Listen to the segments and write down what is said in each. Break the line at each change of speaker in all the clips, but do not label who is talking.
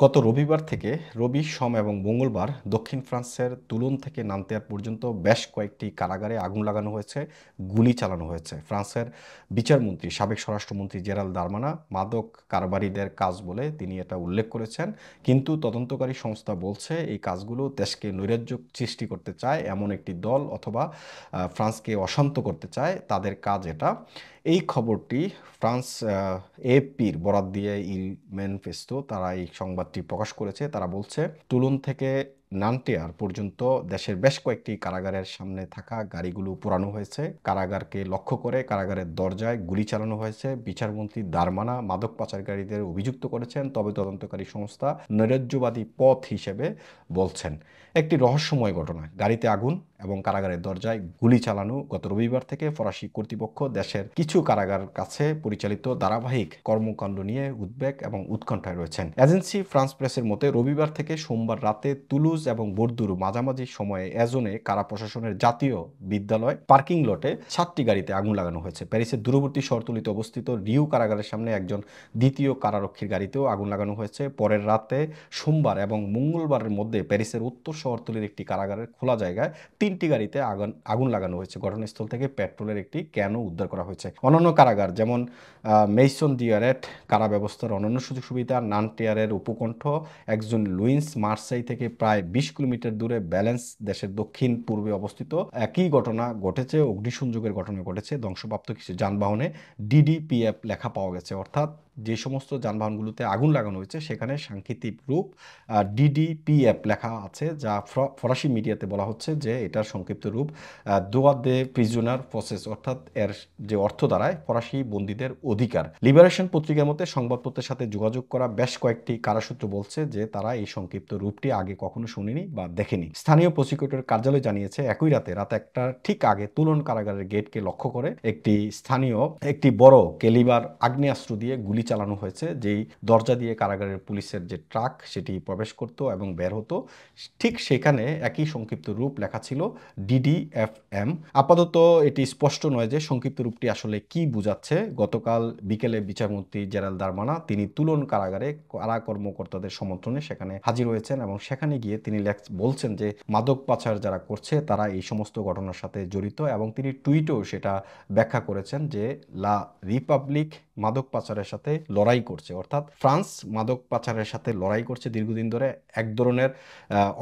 গত রবিবার থেকে রবি, সোম এবং মঙ্গলবার দক্ষিণ ফ্রান্সের তুলন থেকে নান্তেয়ার পর্যন্ত বেশ কয়েকটি কারাগারে আগুন লাগানো হয়েছে, গুলি চালানো হয়েছে। ফ্রান্সের বিচারমন্ত্রী, সাবেক স্বরাষ্ট্রমন্ত্রী জেরাল দারমানা মাদক কারবারিদের কাজ বলে তিনি এটা উল্লেখ করেছেন। কিন্তু তদন্তকারী সংস্থা বলছে এই কাজগুলো দেশকে নৈরাজ্য সৃষ্টি করতে চায় এমন একটি দল অথবা ফ্রান্সকে অশান্ত করতে চায়, তাদের কাজ এটা। এই খবরটি ফ্রান্স এএফপির বরাত দিয়ে ইল ম্যানিফেস্টো তারা এই সংবাদটি প্রকাশ করেছে। তারা বলছে তুলন থেকে নান্টেয়ার পর্যন্ত দেশের বেশ কয়েকটি কারাগারের সামনে থাকা গাড়িগুলো পোড়ানো হয়েছে, কারাগারকে লক্ষ্য করে কারাগারের দরজায় গুলি চালানো হয়েছে। বিচারমন্ত্রী দারমানা মাদক পাচারকারীদের অভিযুক্ত করেছেন, তবে তদন্তকারী সংস্থা নৈরাজ্যবাদী পথ হিসেবে বলছেন। একটি রহস্যময় ঘটনা, গাড়িতে আগুন এবং কারাগারের দরজায় গুলি চালানো। গত রবিবার থেকে ফরাসি কর্তৃপক্ষ দেশের কিছু কারাগার কাছে পরিচালিত ধারাবাহিক কর্মকাণ্ড নিয়ে উদ্বেগ এবং উৎকণ্ঠায় রয়েছেন। এজেন্সি ফ্রান্স প্রেসের মতে রবিবার থেকে সোমবার রাতে তুলুজ এবং বর্দুর মাঝামাঝি সময়ে এজনে কারা প্রশাসনের জাতীয় বিদ্যালয় পার্কিং লটে 7টি গাড়িতে আগুন লাগানো হয়েছে। প্যারিসের দূরবর্তী শহরতলিতে অবস্থিত রিউ কারাগারের সামনে একজন দ্বিতীয় কারারক্ষীর গাড়িতেও আগুন লাগানো হয়েছে। পরের রাতে সোমবার এবং মঙ্গলবারের মধ্যে প্যারিসের উত্তর শহরতলির একটি কারাগারের খোলা জায়গায় 3টি গাড়িতে আগুন লাগানো হয়েছে। ঘটনাস্থল থেকে পেট্রোলের একটি ক্যানও উদ্ধার করা হয়েছে। অন্যান্য কারাগার যেমন মেইসন দিয়ারেট কারা ব্যবস্থার অন্যান্য সুযোগ সুবিধা, নান্টেয়ারের উপকণ্ঠ একজন লুইন্স মার্সাই থেকে প্রায় 20 কিলোমিটার দূরে ব্যালেন্স দেশের দক্ষিণ পূর্বে অবস্থিত। একই ঘটনা ঘটেছে, অগ্নিসংযোগের ঘটনা ঘটেছে। ধ্বংসপ্রাপ্ত কিছু যানবাহনে ডিডিপিএফ লেখা পাওয়া গেছে, অর্থাৎ যে সমস্ত যানবাহনগুলোতে আগুন লাগানো হয়েছে সেখানে সাংকেতিক রূপ ডিডিপিএফ লেখা আছে, যা ফরাসি মিডিয়াতে বলা হচ্ছে যে এটার সংক্ষিপ্ত রূপ দোয়া দে প্রিজনার প্রসেস, অর্থাৎ এর যে অর্থ দাঁড়ায় ফরাসি বন্দীদের অধিকার। লিবারেশন পত্রিকার মতে সংবাদপত্রের সাথে যোগাযোগ করা বেশ কয়েকটি কারাসূত্র বলছে যে তারা এই সংক্ষিপ্ত রূপটি আগে কখনো শুনেনি বা দেখেনি। স্থানীয় প্রসিকিউটর কার্যালয় জানিয়েছে একই রাতে রাত 1টার ঠিক আগে তুলন কারাগারের গেটকে লক্ষ্য করে একটি বড় কেলিবার আগ্নেয়াস্ত্র দিয়ে গুলি চালানো হয়েছে, যেই দরজা দিয়ে কারাগারের পুলিশের যে ট্রাক সেটি প্রবেশ করত এবং বের হতো। ঠিক সেখানে একই সংক্ষিপ্ত রূপ লেখা ছিল ডিডিএফএম। আপাতত এটি স্পষ্ট নয় যে সংক্ষিপ্ত রূপটি আসলে কি বোঝাচ্ছে। গতকাল বিকেলে বিচারমন্ত্রী জেরাল দারমানা তিনি তুলন কারাগারে কারা কর্মকর্তাদের সমর্থনে সেখানে হাজির হয়েছেন এবং সেখানে গিয়ে তিনি বলছেন যে মাদক পাচার যারা করছে তারা এই সমস্ত ঘটনার সাথে জড়িত, এবং তিনি টুইটেও সেটা ব্যাখ্যা করেছেন যে লা রিপাবলিক মাদক পাচারের সাথে লড়াই করছে, অর্থাৎ ফ্রান্স মাদক পাচারের সাথে লড়াই করছে দীর্ঘদিন ধরে। এক ধরনের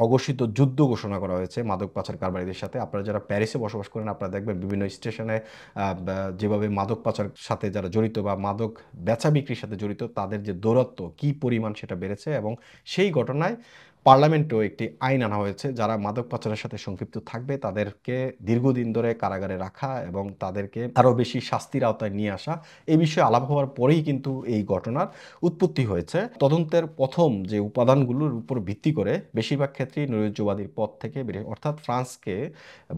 অঘোষিত যুদ্ধ ঘোষণা করা হয়েছে মাদক পাচার কারবারিদের সাথে। আপনারা যারা প্যারিসে বসবাস করেন আপনারা দেখবেন বিভিন্ন স্টেশনে যেভাবে মাদক পাচার সাথে যারা জড়িত বা মাদক বেচা বিক্রির সাথে জড়িত তাদের যে দৌরাত্ম্য কি পরিমাণ সেটা বেড়েছে, এবং সেই ঘটনায় পার্লামেন্টেও একটি আইন আনা হয়েছে, যারা মাদক পাচারের সাথে সংক্ষিপ্ত থাকবে তাদেরকে দীর্ঘদিন ধরে কারাগারে রাখা এবং তাদেরকে আরও বেশি শাস্তির আওতায় নিয়ে আসা। এই বিষয়ে আলাপ হওয়ার পরেই কিন্তু এই ঘটনার উৎপত্তি হয়েছে। তদন্তের প্রথম যে উপাদানগুলোর উপর ভিত্তি করে বেশিরভাগ ক্ষেত্রেই নৈরাজ্যবাদীর পথ থেকে বেরিয়ে, অর্থাৎ ফ্রান্সকে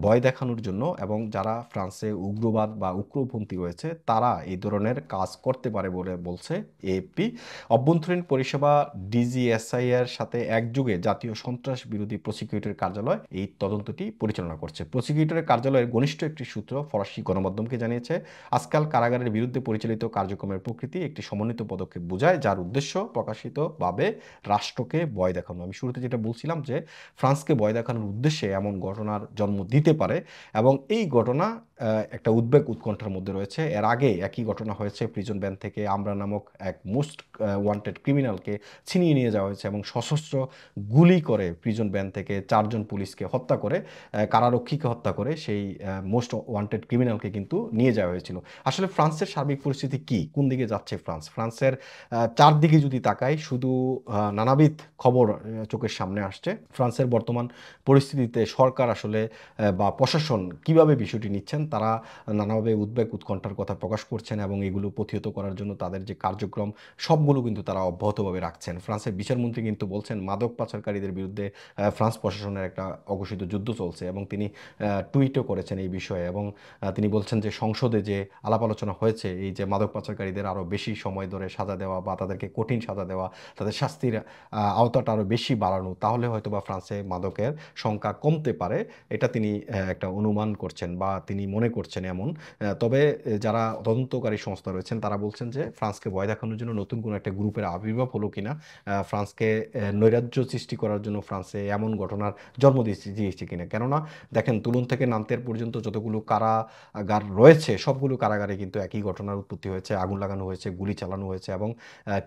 ভয় দেখানোর জন্য, এবং যারা ফ্রান্সে উগ্রবাদ বা উগ্রপন্থী রয়েছে তারা এই ধরনের কাজ করতে পারে বলে বলছে এএফপি। অভ্যন্তরীণ পরিষেবা ডিজিএসআই এর সাথে একযোগে জাতীয় সন্ত্রাস বিরোধী প্রসিকিউটরের কার্যালয় এই তদন্তটি পরিচালনা করছে। প্রসিকিউটরের কার্যালয়ের ঘনিষ্ঠ একটি সূত্র ফরাসি গণমাধ্যমকে জানিয়েছে আজকাল কারাগারের বিরুদ্ধে পরিচালিত কার্যক্রমের প্রকৃতি একটি সমন্বিত পদক্ষেপ বোঝায়, যার উদ্দেশ্য প্রকাশিতভাবে রাষ্ট্রকে ভয় দেখানো। আমি শুরুতে যেটা বলছিলাম যে ফ্রান্সকে ভয় দেখানোর উদ্দেশ্যে এমন ঘটনার জন্ম দিতে পারে, এবং এই ঘটনা একটা উদ্বেগ উৎকণ্ঠার মধ্যে রয়েছে। এর আগে একই ঘটনা হয়েছে, প্রিজন ভ্যান থেকে আমরা নামক এক মোস্ট ওয়ান্টেড ক্রিমিনালকে ছিনিয়ে নিয়ে যাওয়া হয়েছে এবং সশস্ত্র গুলি করে প্রিজন ভ্যান থেকে 4জন পুলিশকে হত্যা করে, কারারক্ষীকে হত্যা করে সেই মোস্ট ওয়ান্টেড ক্রিমিনালকে কিন্তু নিয়ে যাওয়া হয়েছিল। আসলে ফ্রান্সের সার্বিক পরিস্থিতি কি, কোন দিকে যাচ্ছে ফ্রান্সের চারদিকে যদি তাকাই শুধু নানাবিধ খবর চোখের সামনে আসছে। ফ্রান্সের বর্তমান পরিস্থিতিতে সরকার আসলে বা প্রশাসন কিভাবে বিষয়টি নিচ্ছেন, তারা নানাভাবে উদ্বেগ উৎকণ্ঠার কথা প্রকাশ করছেন এবং এগুলো প্রতিহত করার জন্য তাদের যে কার্যক্রম সবগুলো কিন্তু তারা অব্যাহতভাবে রাখছেন। ফ্রান্সের বিচারমন্ত্রী কিন্তু বলছেন মাদক পাচারকারীদের বিরুদ্ধে ফ্রান্স প্রশাসনের একটা অঘোষিত যুদ্ধ চলছে, এবং তিনি টুইটও করেছেন এই বিষয়ে, এবং তিনি বলছেন যে সংসদে যে আলাপ আলোচনা হয়েছে এই যে মাদক পাচারকারীদের আরও বেশি সময় ধরে সাজা দেওয়া বা তাদেরকে কঠিন সাজা দেওয়া, তাদের শাস্তির আওতাটা আরও বেশি বাড়ানো, তাহলে হয়তো বা ফ্রান্সে মাদকের সংখ্যা কমতে পারে। এটা তিনি একটা অনুমান করছেন বা তিনি মনে করছেন এমন। তবে যারা তদন্তকারী সংস্থা রয়েছেন তারা বলছেন যে ফ্রান্সকে ভয় দেখানোর জন্য নতুন কোনো একটা গ্রুপের আবির্ভাব হলো কিনা, ফ্রান্সকে নৈরাজ্য সৃষ্টি করার জন্য ফ্রান্সে এমন ঘটনার জন্ম দিয়েছে কিনা। কেননা দেখেন তুলন থেকে নামতের পর্যন্ত যতগুলো কারাগার রয়েছে সবগুলো কারাগারে কিন্তু একই ঘটনার উৎপত্তি হয়েছে, আগুন লাগানো হয়েছে, গুলি চালানো হয়েছে এবং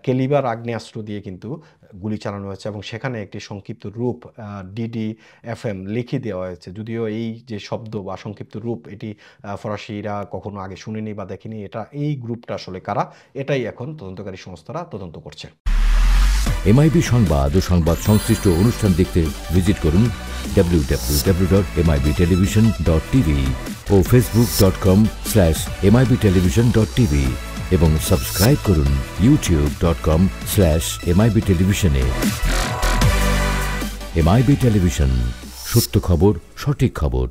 কেলিবার আগ্নেয়াস্ত্র দিয়ে কিন্তু গুলি চালানো হয়েছে এবং সেখানে একটি সংক্ষিপ্ত রূপ DDFM লিখে দেওয়া হয়েছে। যদিও এই যে শব্দ বা সংক্ষিপ্ত রূপ এটি ফরাসিরা কখনো আগে শুনেনি বা দেখেনি, এই গ্রুপটা আসলে কারা এটাই এখন তদন্তকারী সংস্থারা তদন্ত করছে।
এমআইবি সংবাদ ও সংবাদ সংশ্লিষ্ট অনুষ্ঠান দেখতে ভিজিট করুন www.mibtelevision.tv ও facebook.com/mibtelevision.tv এবং সাবস্ক্রাইব করুন youtube.com/mibtelevision এ। এমআইবি টেলিভিশন, সত্য খবর, সঠিক খবর।